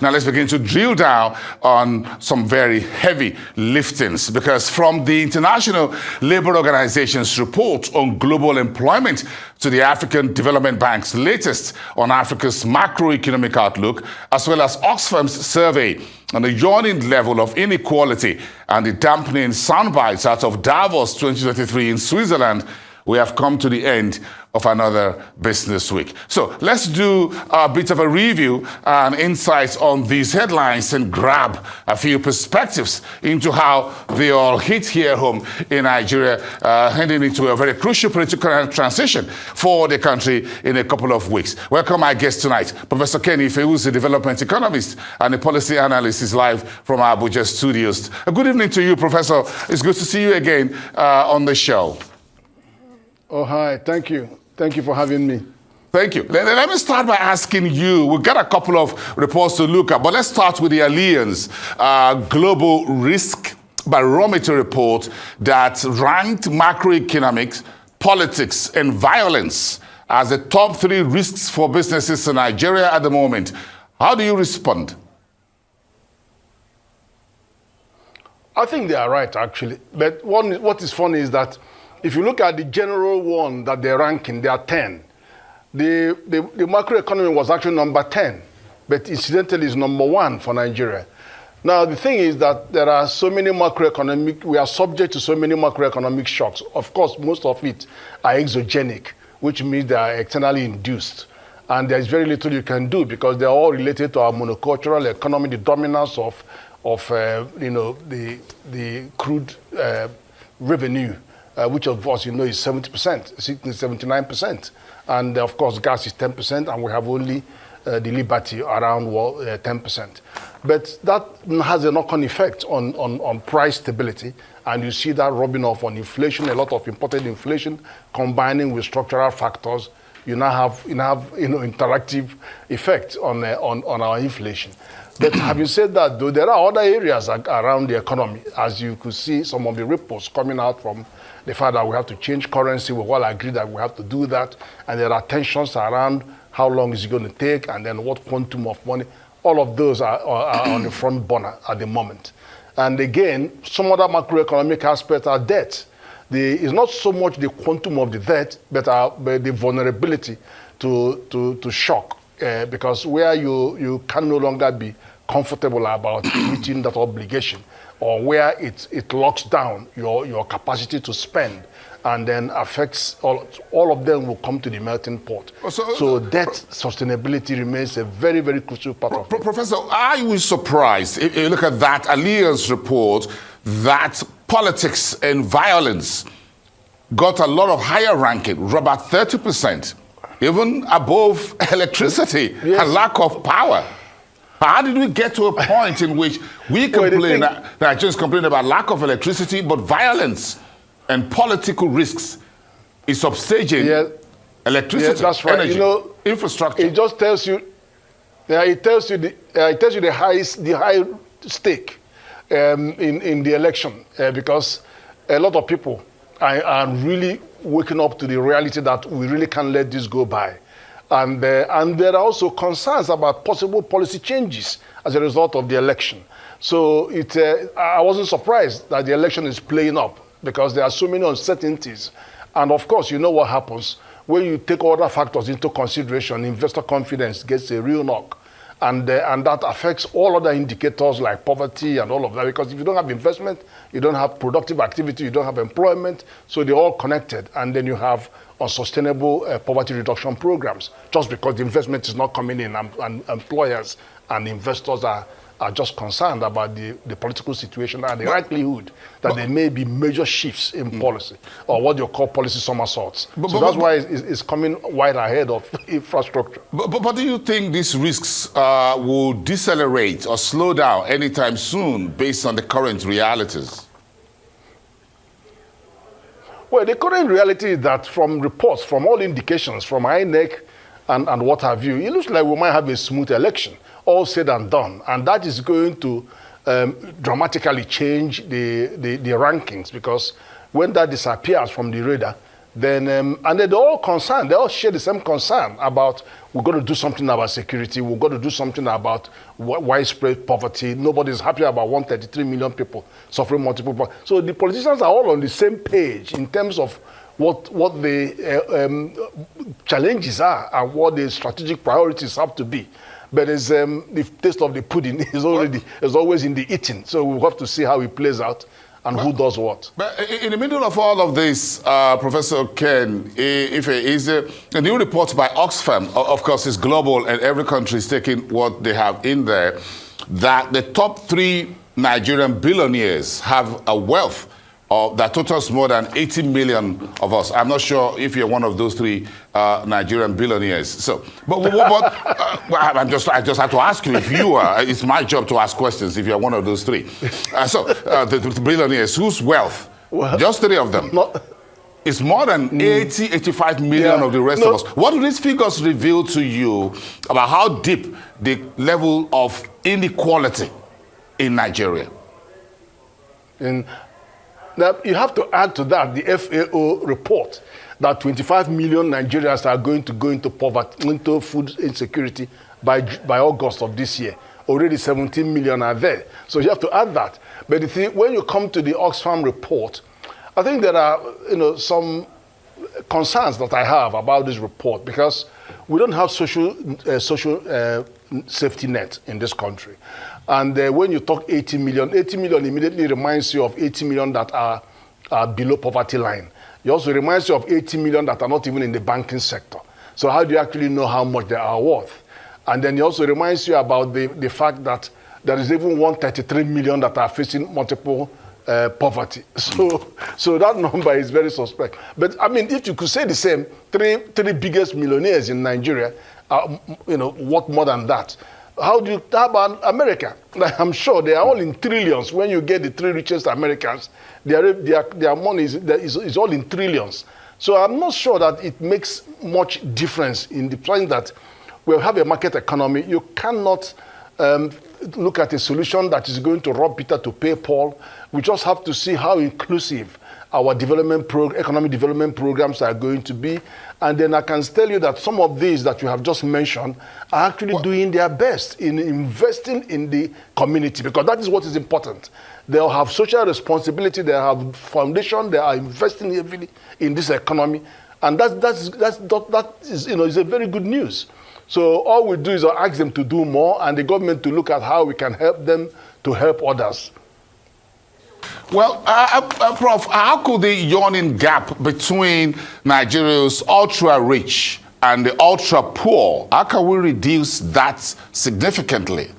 Now let's begin to drill down on some very heavy liftings, because from the International Labour Organization's report on global employment to the African Development Bank's latest on Africa's macroeconomic outlook, as well as Oxfam's survey on the yawning level of inequality and the dampening soundbites out of Davos 2023 in Switzerland, we have come to the end of another business week. So let's do a bit of a review and insights on these headlines and grab a few perspectives into how they all hit here home in Nigeria, heading into a very crucial political transition for the country in a couple of weeks. Welcome my guest tonight, Professor Kenny Ife, who's a development economist and a policy analyst, is live from our Abuja studios. Good evening to you, Professor. It's good to see you again on the show. Oh, hi. Thank you. Thank you for having me. Thank you. Let me start by asking you, we've got a couple of reports to look at, but let's start with the Allianz Global Risk Barometer report that ranked macroeconomics, politics, and violence as the top 3 risks for businesses in Nigeria at the moment. How do you respond? I think they are right, actually. But what is funny is that if you look at the general one that they're ranking, there are 10. The macroeconomy was actually number 10, but incidentally is number 1 for Nigeria. Now, the thing is that there are so many we are subject to so many macroeconomic shocks. Of course, most of it are exogenic, which means they are externally induced. And there's very little you can do because they're all related to our monocultural economy, the dominance of the crude revenue. Which of course is 70%, 79%. And of course gas is 10%, and we have only the liberty around 10%. But that has a knock-on effect on price stability, and you see that rubbing off on inflation, a lot of imported inflation, combining with structural factors. You now have interactive effect on our inflation. But having said that, though, there are other areas around the economy, as you could see some of the reports coming out from the fact that we have to change currency. We all agree that we have to do that. And there are tensions around how long is it going to take and then what quantum of money. All of those are on the front burner at the moment. And again, some other macroeconomic aspects are debt. It's not so much the quantum of the debt, but the vulnerability to shock. Because where you can no longer be comfortable about meeting that obligation, or where it locks down your capacity to spend and then affects all of them will come to the melting pot. So debt sustainability remains a very, very crucial part of it. Professor, are you surprised, if you look at that Allianz report, that politics and violence got a lot of higher ranking, about 30%, even above electricity, yes, and lack of power? How did we get to a point in which we complain, Nigerians complain about lack of electricity, but violence and political risks is substaging electricity, that's right, energy, infrastructure? It just tells you, it tells you the high stake in the election, because a lot of people are really waking up to the reality that we really can't let this go by. And there are also concerns about possible policy changes as a result of the election. So I wasn't surprised that the election is playing up because there are so many uncertainties. And of course, you know what happens when you take other factors into consideration. Investor confidence gets a real knock. And that affects all other indicators like poverty and all of that, because if you don't have investment, you don't have productive activity, you don't have employment, so they're all connected. And then you have unsustainable poverty reduction programs, just because the investment is not coming in, and employers and investors are just concerned about the political situation and the likelihood that there may be major shifts in policy, or what you call policy somersaults. So that's why it's coming wide ahead of infrastructure. But do you think these risks will decelerate or slow down anytime soon based on the current realities? Well, the current reality is that from reports, from all indications, from INEC and what have you, it looks like we might have a smooth election, all said and done. And that is going to dramatically change the rankings, because when that disappears from the radar, then and they're all concerned. They all share the same concern about we've got to do something about security. We've got to do something about widespread poverty. Nobody's happy about 133 million people suffering multiple poverty. So the politicians are all on the same page in terms of what the challenges are and what the strategic priorities have to be. But the taste of the pudding is always in the eating. So we'll have to see how it plays out and who does what. But in the middle of all of this, Professor Ken, if it is a new report by Oxfam, of course, is global and every country is taking what they have in there, that the top 3 Nigerian billionaires have a wealth that totals more than 80 million of us. I'm not sure if you're one of those 3 Nigerian billionaires. So, I just have to ask you if you are. It's my job to ask questions if you're one of those 3. The billionaires, whose wealth, just 3 of them, it's more than 85 million of the rest of us. What do these figures reveal to you about how deep the level of inequality in Nigeria? Now, you have to add to that the FAO report that 25 million Nigerians are going to go into poverty, into food insecurity by August of this year. Already 17 million are there. So you have to add that. But when you come to the Oxfam report, I think there are some concerns that I have about this report because we don't have social safety net in this country. And when you talk 80 million immediately reminds you of 80 million that are below poverty line. It also reminds you of 80 million that are not even in the banking sector. So how do you actually know how much they are worth? And then it also reminds you about the fact that there is even 133 million that are facing multiple poverty. So that number is very suspect. But I mean, if you could say the same, three biggest millionaires in Nigeria are, worth more than that. How about America? I'm sure they are all in trillions. When you get the 3 richest Americans, their money is all in trillions. So I'm not sure that it makes much difference in the point that we have a market economy. You cannot look at a solution that is going to rob Peter to pay Paul. We just have to see how inclusive our economic development programs are going to be. And then I can tell you that some of these that you have just mentioned are actually doing their best in investing in the community, because that is what is important. They'll have social responsibility, they have foundation, they are investing heavily in this economy. And that is a very good news. So all we do is ask them to do more and the government to look at how we can help them to help others. Well, Prof, how could the yawning gap between Nigeria's ultra-rich and the ultra-poor, how can we reduce that significantly?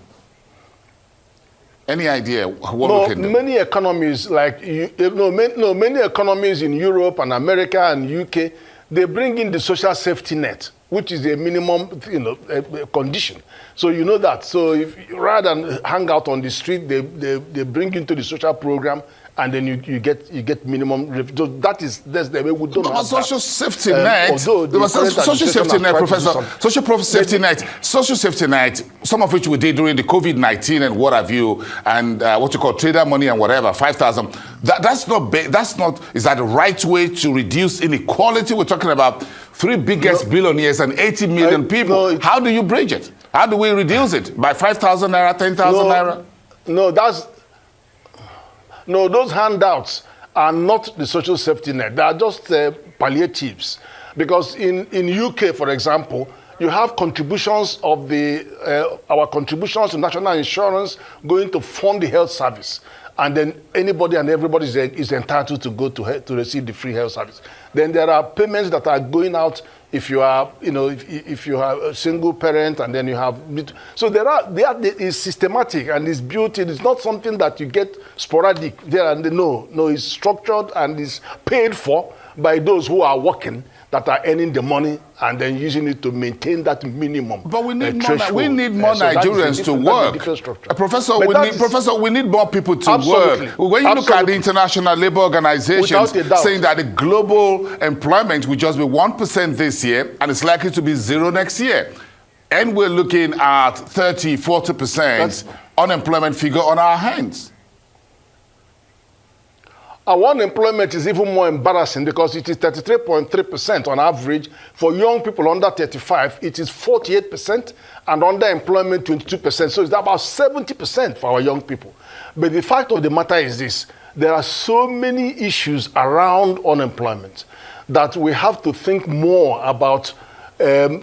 Any idea what we can do? Many economies, many economies in Europe and America and UK, they bring in the social safety net, which is a minimum, condition. So you know that. So if rather than hang out on the street, they bring you into the social program, and then you get minimum. That's the way we don't have social that. Safety net. Social safety net, Professor. Social safety net. Some of which we did during the COVID-19 and what have you, and what you call trader money and whatever, 5,000. That's not. Is that the right way to reduce inequality? We're talking about 3 biggest billionaires and 80 million people. How do you bridge it? How do we reduce it? By 5,000 naira, 10,000 naira? No, those handouts are not the social safety net. They are just palliatives. Because in UK, for example, you have contributions of our contributions to national insurance going to fund the health service. And then anybody and everybody is entitled to go to receive the free health service. Then there are payments that are going out if you are, if you are a single parent, and then you have. So it's systematic and it's built in. It's not something that you get sporadic there and then. No, it's structured and is paid for by those who are working, that are earning the money and then using it to maintain that minimum. But we need more Nigerians to work. Professor, we need more people to work. When you look at the International Labour Organization saying that the global employment will just be 1% this year and it's likely to be 0 next year. And we're looking at 30, 40% unemployment figure on our hands. Our unemployment is even more embarrassing because it is 33.3% on average. For young people under 35, it is 48%, and underemployment 22%. So it's about 70% for our young people. But the fact of the matter is this: there are so many issues around unemployment that we have to think more about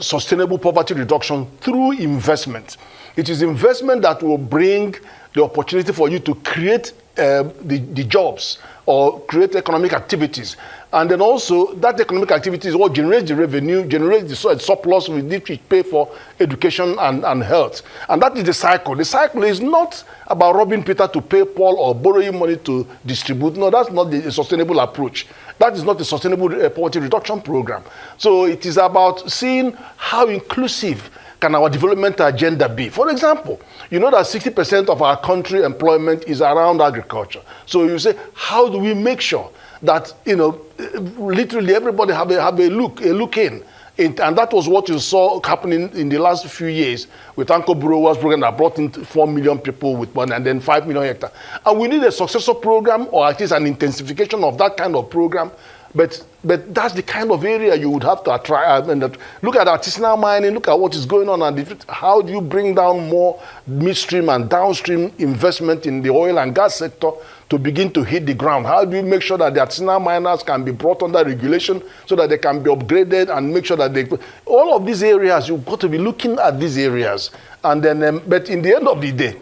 sustainable poverty reduction through investment. It is investment that will bring the opportunity for you to create the jobs or create economic activities. And then also, that economic activity is what generates the revenue, generates the surplus with which we pay for education and health. And that is the cycle. The cycle is not about robbing Peter to pay Paul or borrowing money to distribute. No, that's not the sustainable approach. That is not the sustainable poverty reduction program. So it is about seeing how inclusive can our development agenda be. For example, you know that 60% of our country employment is around agriculture. So you say, how do we make sure that, literally everybody have a look in. And that was what you saw happening in the last few years with Anko Burowa's program that brought in 4 million people with money and then 5 million hectares. And we need a successor program, or at least an intensification of that kind of program. But that's the kind of area you would have to try. Look at artisanal mining, look at what is going on, and how do you bring down more midstream and downstream investment in the oil and gas sector to begin to hit the ground? How do you make sure that the artisanal miners can be brought under regulation so that they can be upgraded and make sure that all of these areas, you've got to be looking at these areas. And then, but in the end of the day,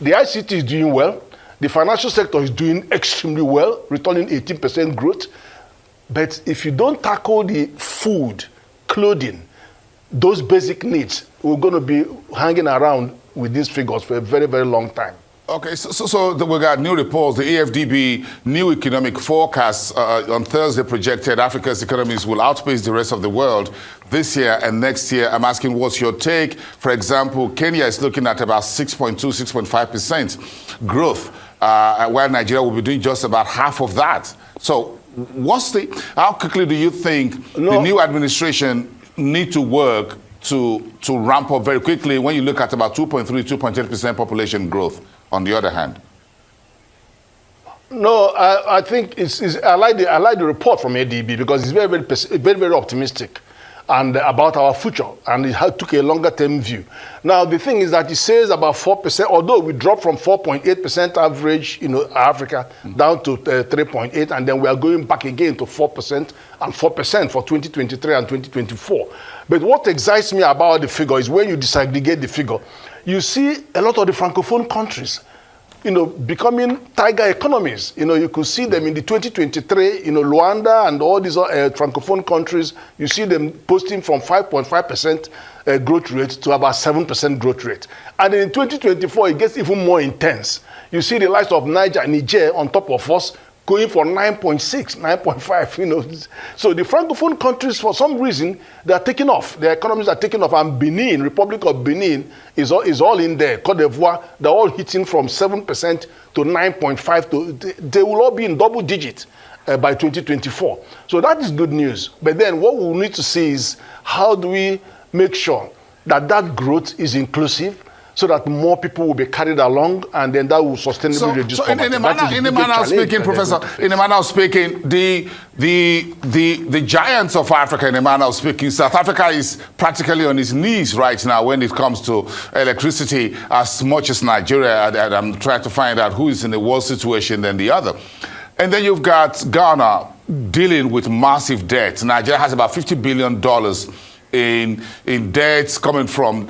the ICT is doing well. The financial sector is doing extremely well, returning 18% growth. But if you don't tackle the food, clothing, those basic needs, we're going to be hanging around with these figures for a very, very long time. Okay, so we got new reports. The AFDB new economic forecasts on Thursday projected Africa's economies will outpace the rest of the world this year and next year. I'm asking, what's your take? For example, Kenya is looking at about 6.2, 6.5% growth, while Nigeria will be doing just about half of that. So how quickly do you think the new administration need to work to ramp up very quickly when you look at about 2.3, 2.8% population growth on the other hand? No, I think I like the report from ADB because it's very optimistic and about our future, and it took a longer term view. Now the thing is that it says about 4%, although we dropped from 4.8% average, Africa down to 3.8, and then we are going back again to 4% and 4% for 2023 and 2024. But what excites me about the figure is when you disaggregate the figure, you see a lot of the Francophone countries, becoming tiger economies. You could see them in the 2023, Luanda and all these Francophone countries, you see them posting from 5.5% growth rate to about 7% growth rate. And in 2024, it gets even more intense. You see the likes of Niger on top of us, going for 9.6, 9.5, So the Francophone countries, for some reason, they are taking off. Their economies are taking off. And Benin, Republic of Benin, is all in there. Cote d'Ivoire, they're all hitting from 7% to 9.5. They will all be in double digits by 2024. So that is good news. But then what we need to see is how do we make sure that that growth is inclusive, so that more people will be carried along, and then that will sustainably reduce poverty. In a manner of speaking, Professor, in a manner of speaking, the giants of Africa, in a manner of speaking, South Africa is practically on its knees right now when it comes to electricity, as much as Nigeria. And I'm trying to find out who is in a worse situation than the other. And then you've got Ghana dealing with massive debt. Nigeria has about $50 billion in debts coming from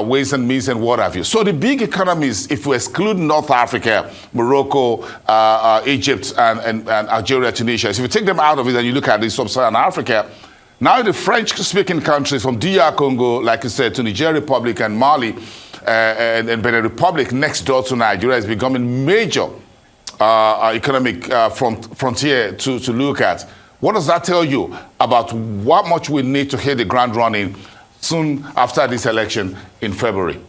ways and means and what have you. So the big economies, if we exclude North Africa, Morocco, Egypt, and Algeria, Tunisia, so if you take them out of it and you look at the sub-Saharan Africa, now the French-speaking countries from DR Congo, like you said, to Niger Republic and Mali, and Benin Republic next door to Nigeria is becoming major economic frontier to look at. What does that tell you about what much we need to hit the ground running soon after this election in February?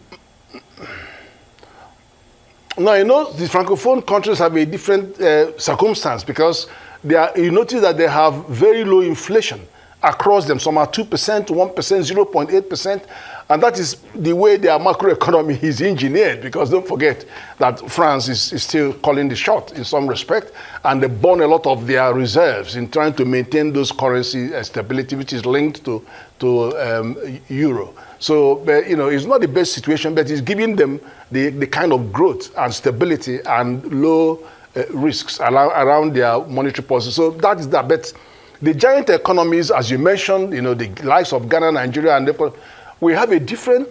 Now, the Francophone countries have a different circumstance because you notice that they have very low inflation across them. Some are 2%, 1%, 0.8%. And that is the way their macroeconomy is engineered, because don't forget that France is still calling the shot in some respect, and they burn a lot of their reserves in trying to maintain those currency stability, which is linked to euro. So, it's not the best situation, but it's giving them the kind of growth and stability and low risks around their monetary policy. So that is that. But the giant economies, as you mentioned, the likes of Ghana, Nigeria, and therefore, we have a different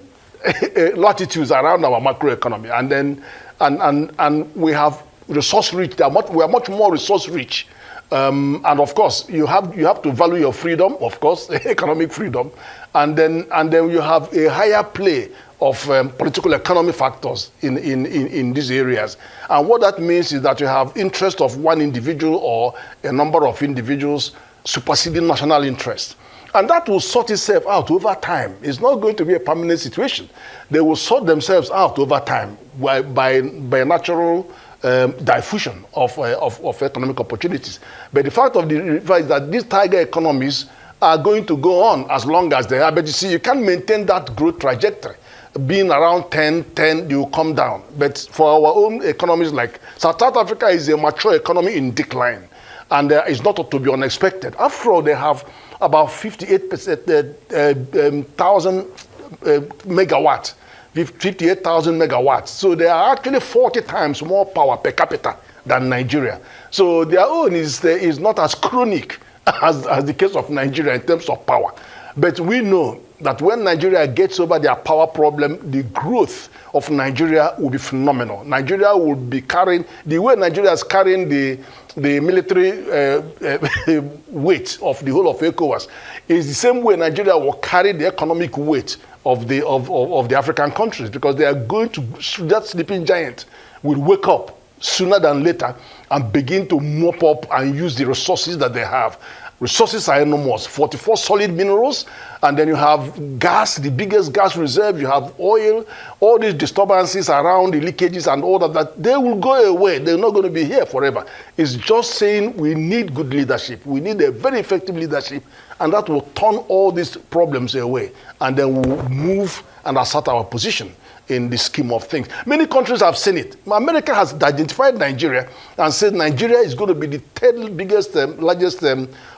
latitudes around our macroeconomy, and then and we have resource rich. We are much more resource rich, and of course you have to value your freedom, of course, economic freedom, and then you have a higher play of political economy factors in these areas. And what that means is that you have interest of one individual or a number of individuals superseding national interest. And that will sort itself out over time. It's not going to be a permanent situation. They will sort themselves out over time by natural diffusion of economic opportunities. But the fact of the fact is that these tiger economies are going to go on as long as they are. But you see, you can't maintain that growth trajectory. Being around 10, you will come down. But for our own economies, like South Africa is a mature economy in decline. And it's not to be unexpected. After all, they have about 58,000 megawatts, 58,000 megawatts. So they are actually 40 times more power per capita than Nigeria. So their own is not as chronic as the case of Nigeria in terms of power. But we know that when Nigeria gets over their power problem, the growth of Nigeria will be phenomenal. Nigeria will be carrying, the way Nigeria is carrying the military weight of the whole of ECOWAS is the same way Nigeria will carry the economic weight of the African countries, because they are going to, that sleeping giant will wake up sooner than later and begin to mop up and use the resources that they have. Resources are enormous, 44 solid minerals, and then you have gas, the biggest gas reserve, you have oil, all these disturbances around the leakages and all that, they will go away. They're not going to be here forever. It's just saying we need good leadership. We need a very effective leadership, and that will turn all these problems away, and then we'll move and assert our position in the scheme of things. Many countries have seen it. America has identified Nigeria and said Nigeria is going to be the third biggest, largest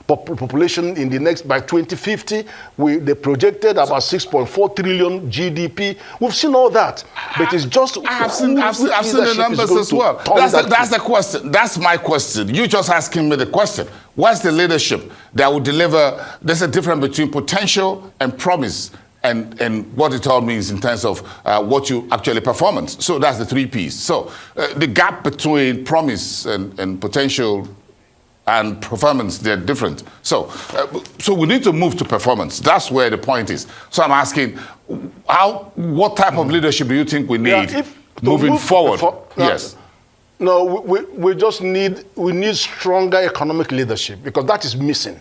population in the next, by 2050. They projected about 6.4 trillion GDP. We've seen all that, but it's just I've seen the numbers as well. That's the question. That's my question. You just asking me the question. What's the leadership that will deliver? There's a difference between potential and promise, and what it all means in terms of what you actually performance. So that's the 3 Ps. So the gap between promise and potential and performance, they're different. So we need to move to performance. That's where the point is. So I'm asking, what type of leadership do you think we need moving forward? Yes. No, we just need stronger economic leadership, because that is missing.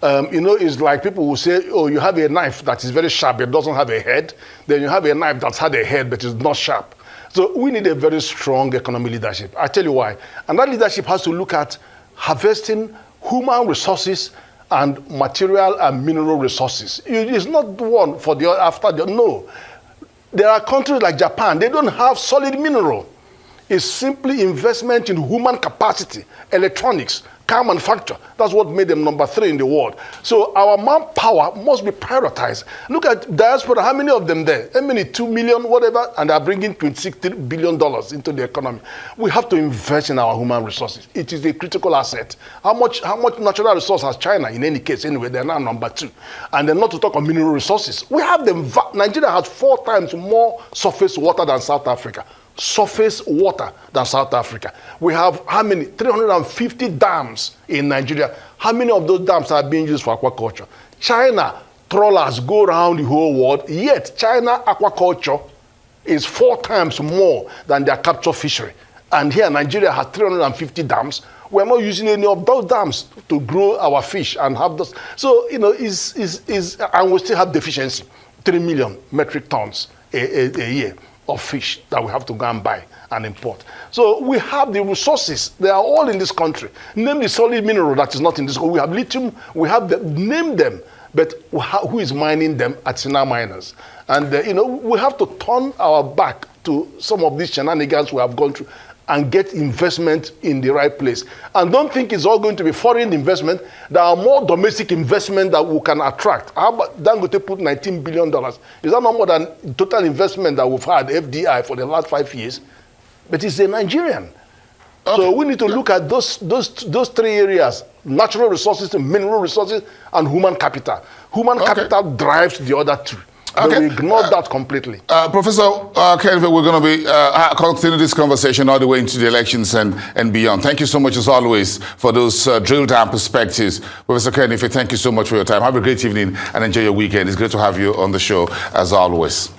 It's like people will say, oh, you have a knife that is very sharp, it doesn't have a head. Then you have a knife that's had a head, but is not sharp. So we need a very strong economic leadership. I tell you why. And that leadership has to look at harvesting human resources and material and mineral resources. It's not one for the other after the other. No. There are countries like Japan, they don't have solid mineral. It's simply investment in human capacity, electronics, car manufacture. That's what made them number 3 in the world. So our manpower must be prioritized. Look at diaspora, how many of them there? How many? 2 million, whatever, and they're bringing $26 billion into the economy. We have to invest in our human resources. It is a critical asset. How much natural resource has China in any case? Anyway, they're now number 2. And then not to talk of mineral resources. We have them. Nigeria has 4 times more surface water than South Africa. Surface water than South Africa. We have how many? 350 dams in Nigeria. How many of those dams are being used for aquaculture? China trawlers go around the whole world, yet China aquaculture is 4 times more than their capture fishery. And here Nigeria has 350 dams. We're not using any of those dams to grow our fish and have those. So, and we still have deficiency, 3 million metric tons a year. of fish that we have to go and buy and import. So we have the resources. They are all in this country. Name the solid mineral that is not in this country. We have lithium. We have name them. But who is mining them? Artisanal miners. And, we have to turn our back to some of these shenanigans we have gone through and get investment in the right place. And don't think it's all going to be foreign investment. There are more domestic investment that we can attract. How about Dangote put $19 billion? Is that not more than total investment that we've had, FDI, for the last 5 years? But it's a Nigerian. Okay. So we need to look at those 3 areas: natural resources, mineral resources, and human capital. Human capital drives the other 2. But we ignore that completely. Professor Kenve, we're going to be continue this conversation all the way into the elections and beyond. Thank you so much, as always, for those drilled down perspectives. Professor Kenve, thank you so much for your time. Have a great evening and enjoy your weekend. It's great to have you on the show, as always.